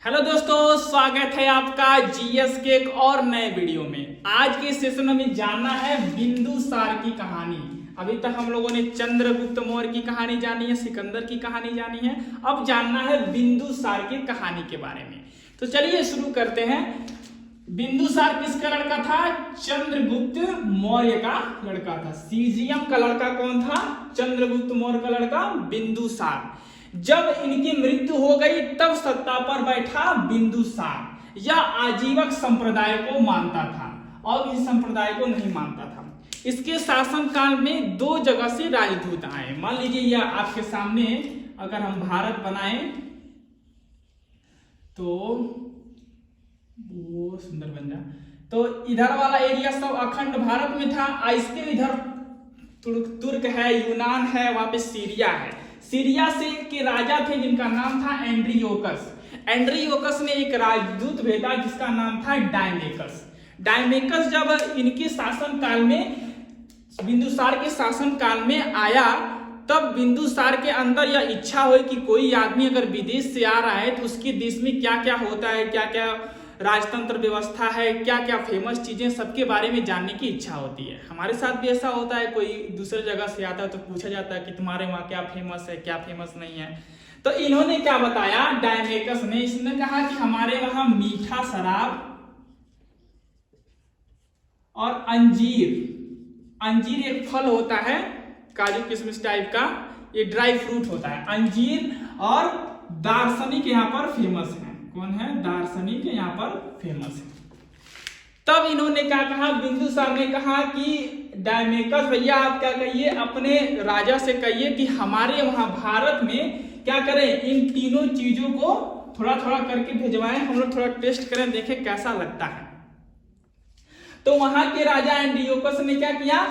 Hello दोस्तों, स्वागत है आपका जीएस के एक और नए वीडियो में। आज के सेशन में जानना है बिंदुसार की कहानी। अभी तक हम लोगों ने चंद्रगुप्त मौर्य की कहानी जानी है, सिकंदर की कहानी जानी है, अब जानना है बिंदुसार की कहानी के बारे में। तो चलिए शुरू करते हैं। बिंदुसार किसका लड़का था? चंद्रगुप्त मौर्य का लड़का था। सीजियम का लड़का कौन था? चंद्रगुप्त मौर्य का लड़का बिंदुसार। जब इनकी मृत्यु हो गई तब सत्ता पर बैठा बिंदुसार। यह आजीवक संप्रदाय को मानता था और इस संप्रदाय को नहीं मानता था। इसके शासन काल में दो जगह से राजदूत आए। मान लीजिए यह आपके सामने अगर हम भारत बनाएं तो वो सुंदर बन जाए, तो इधर वाला एरिया सब अखंड भारत में था। इसके इधर तुर्क है, यूनान है, वहां पे सीरिया है। सीरिया से के राजा थे जिनका नाम था एंड्रियोकस। एंड्रियोकस ने एक राजदूत भेजा जिसका नाम था डायमेकस। डायमेकस जब इनके शासन काल में, बिंदुसार के शासन काल में आया, तब बिंदुसार के अंदर यह इच्छा हुई कि कोई आदमी अगर विदेश से आ रहा है तो उसके देश में क्या क्या होता है, क्या क्या राजतंत्र व्यवस्था है, क्या क्या फेमस चीजें, सबके बारे में जानने की इच्छा होती है। हमारे साथ भी ऐसा होता है, कोई दूसरे जगह से आता है तो पूछा जाता है कि तुम्हारे वहां क्या फेमस है, क्या फेमस नहीं है। तो इन्होंने क्या बताया, डायमेकस ने, इसने कहा कि हमारे वहां मीठा शराब और अंजीर एक फल होता है, काजू किशमिश टाइप का, ये ड्राई फ्रूट होता है। अंजीर और दार्शनिक यहाँ पर फेमस है। कौन है? दार्शनिक यहाँ पर फेमस है। तब इन्होंने क्या कहा, बिंदुसार ने कहा कि डायमेकस भैया आप क्या कहिए, अपने राजा से कहिए कि हमारे वहां भारत में क्या करें, इन तीनों चीजों को थोड़ा थोड़ा करके भिजवाएं, हम लोग थोड़ा टेस्ट करें, देखें कैसा लगता है। तो वहां के राजा एंड्रियोकस ने क्या किया,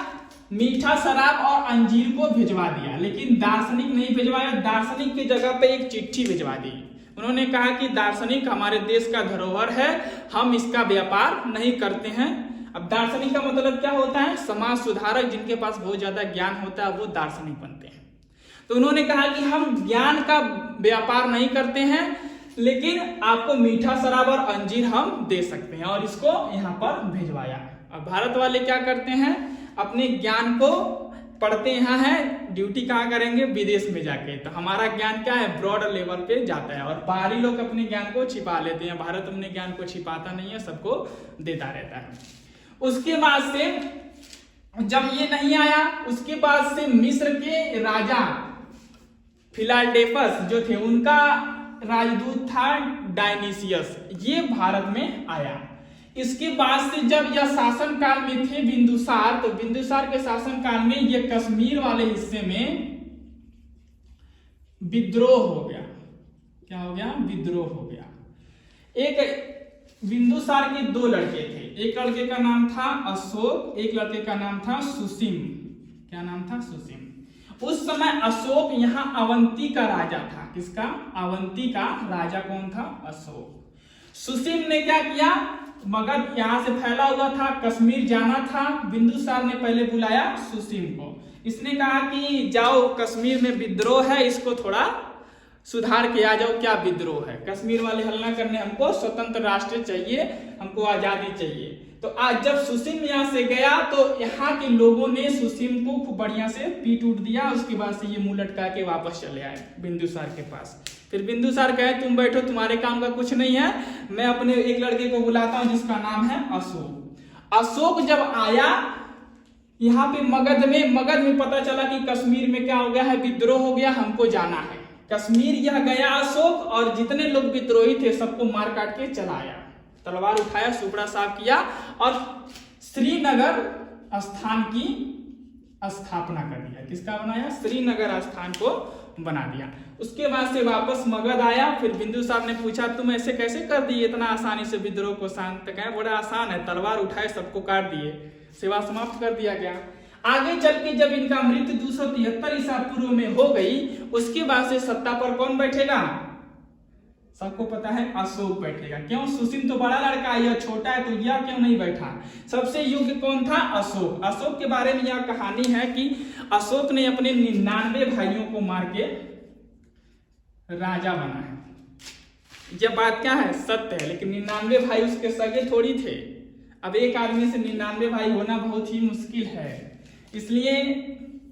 मीठा शराब और अंजीर को भिजवा दिया, लेकिन दार्शनिक नहीं भिजवाया। दार्शनिक की जगह पे एक चिट्ठी भिजवा दी। उन्होंने कहा कि दार्शनिक हमारे देश का धरोहर है, हम इसका व्यापार नहीं करते हैं। अब दार्शनिक का मतलब क्या होता है? समाज सुधारक, जिनके पास बहुत ज्यादा ज्ञान होता है वो दार्शनिक बनते हैं। तो उन्होंने कहा कि हम ज्ञान का व्यापार नहीं करते हैं, लेकिन आपको मीठा शराब और अंजीर हम दे सकते हैं, और इसको यहाँ पर भिजवाया। अब भारत वाले क्या करते हैं, अपने ज्ञान को पढ़ते यहाँ है, ड्यूटी कहाँ करेंगे? विदेश में जाके। तो हमारा ज्ञान क्या है, ब्रॉड लेवल पे जाता है, और बाहरी लोग अपने ज्ञान को छिपा लेते हैं। भारत अपने ज्ञान को छिपाता नहीं है, सबको देता रहता है। उसके बाद से जब ये नहीं आया, उसके बाद से मिस्र के राजा फिलाडेल्फस जो थे, उनका राजदूत था डायनीसियस, ये भारत में आया। इसके बाद से जब यह शासन काल में थे बिंदुसार, तो बिंदुसार के शासन काल में यह कश्मीर वाले हिस्से में विद्रोह हो गया। क्या हो गया? विद्रोह हो गया। एक बिंदुसार के दो लड़के थे, एक लड़के का नाम था अशोक, एक लड़के का नाम था सुसीम। क्या नाम था? सुसीम। उस समय अशोक यहाँ अवंती का राजा था। किसका? अवंती का राजा कौन था? अशोक। सुसीम ने क्या किया, मगध यहाँ से फैला हुआ था, कश्मीर जाना था। बिंदुसार ने पहले बुलाया सुसीम को। इसने कहा कि जाओ, कश्मीर में विद्रोह है, इसको थोड़ा सुधार के आ जाओ। क्या विद्रोह है? कश्मीर वाले हल्ला करने, हमको स्वतंत्र राष्ट्र चाहिए, हमको आजादी चाहिए। तो आज जब सुसीम यहाँ से गया तो यहाँ के लोगों ने सुसीम को खूब बढ़िया से पीट उठ दिया। उसके बाद से ये मुंह लटका के वापस चले आए बिंदुसार के पास। फिर बिंदुसार कहे तुम बैठो, तुम्हारे काम का कुछ नहीं है, मैं अपने एक लड़के को बुलाता हूं जिसका नाम है अशोक। अशोक जब आया यहाँ पे मगध में पता चला कि कश्मीर में क्या हो गया है, विद्रोह हो गया, हमको जाना है। कश्मीर यह गया अशोक, और जितने लोग विद्रोही थे सबको मार काट के चला आया। तलवार उठाया, सुपड़ा साफ किया और श्रीनगर स्थान की स्थापना कर दिया। किसका बनाया? श्रीनगर स्थान को बना दिया। उसके बाद से वापस मगध आया। फिर बिंदुसार ने पूछा तुम ऐसे कैसे कर दिए इतना आसानी से विद्रोह को शांत? कहे बड़ा आसान है, तलवार उठाए सबको काट दिए, सेवा समाप्त कर दिया गया। आगे चल के जब इनका मृत्यु 273 ईसा पूर्व में हो गई, उसके बाद से सत्ता पर कौन बैठेगा? सबको पता है, अशोक बैठेगा। क्यों? सुसीम तो बड़ा लड़का है, यह छोटा है, तो यह क्यों नहीं बैठा? सबसे योग्य कौन था? अशोक। अशोक के बारे में यह कहानी है कि अशोक ने अपने 99 भाइयों को मार के राजा बना है। यह बात क्या है, सत्य है। लेकिन 99 भाई उसके सगे थोड़ी थे। अब एक आदमी से 99 भाई होना बहुत ही मुश्किल है, इसलिए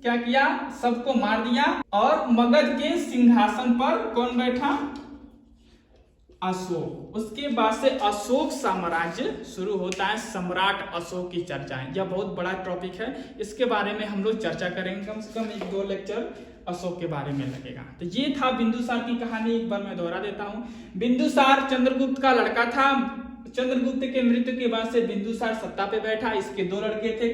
क्या किया, सबको मार दिया। और मगध के सिंहासन पर कौन बैठा, अशोक। उसके बाद से अशोक साम्राज्य शुरू होता है, सम्राट अशोक की चर्चाएं। यह बहुत बड़ा टॉपिक है, इसके बारे में हम लोग चर्चा करेंगे, कम से कम 1-2 लेक्चर अशोक के बारे में लगेगा। तो ये था बिंदुसार की कहानी, एक बार मैं दोहरा देता हूं। बिंदुसार चंद्रगुप्त का लड़का था। चंद्रगुप्त के मृत्यु के बाद से बिंदुसार सत्ता पे बैठा। इसके 2 लड़के थे,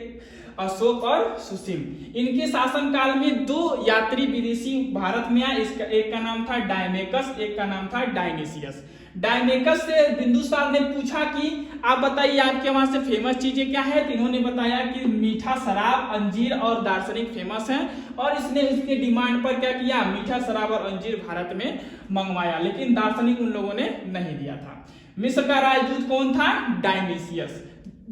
अशोक और सुसीम। इनके शासनकाल में 2 यात्री विदेशी भारत में आए। इसका एक का नाम था डायमेकस, एक का नाम था डायनेसियस। डायमेकस से बिंदुसार ने पूछा कि आप बताइए आपके वहां से फेमस चीजें क्या है। इन्होंने बताया कि मीठा शराब, अंजीर और दार्शनिक फेमस हैं। और इसने उसके डिमांड पर क्या किया, मीठा शराब और अंजीर भारत में मंगवाया, लेकिन दार्शनिक उन लोगों ने नहीं दिया था। मिस्र का राजदूत कौन था, डायनेसियस।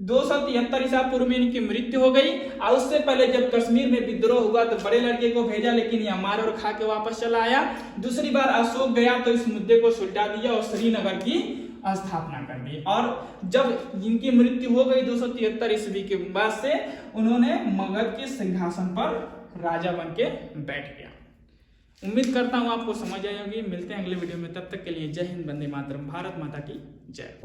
273 ईसा पूर्व में इनकी मृत्यु हो गई। और उससे पहले जब कश्मीर में विद्रोह हुआ तो बड़े लड़के को भेजा, लेकिन यह मार और खा के वापस चला आया। दूसरी बार अशोक गया तो इस मुद्दे को सुलझा दिया और श्रीनगर की स्थापना कर दी। और जब इनकी मृत्यु हो गई 273 ईस्वी के बाद से, उन्होंने मगध के सिंहासन पर राजा बन के बैठ गया। उम्मीद करता हूं आपको समझ आई होगी। मिलते हैं अगले वीडियो में, तब तक के लिए जय हिंद, वंदे मातरम, भारत माता की जय।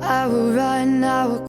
I will run, I will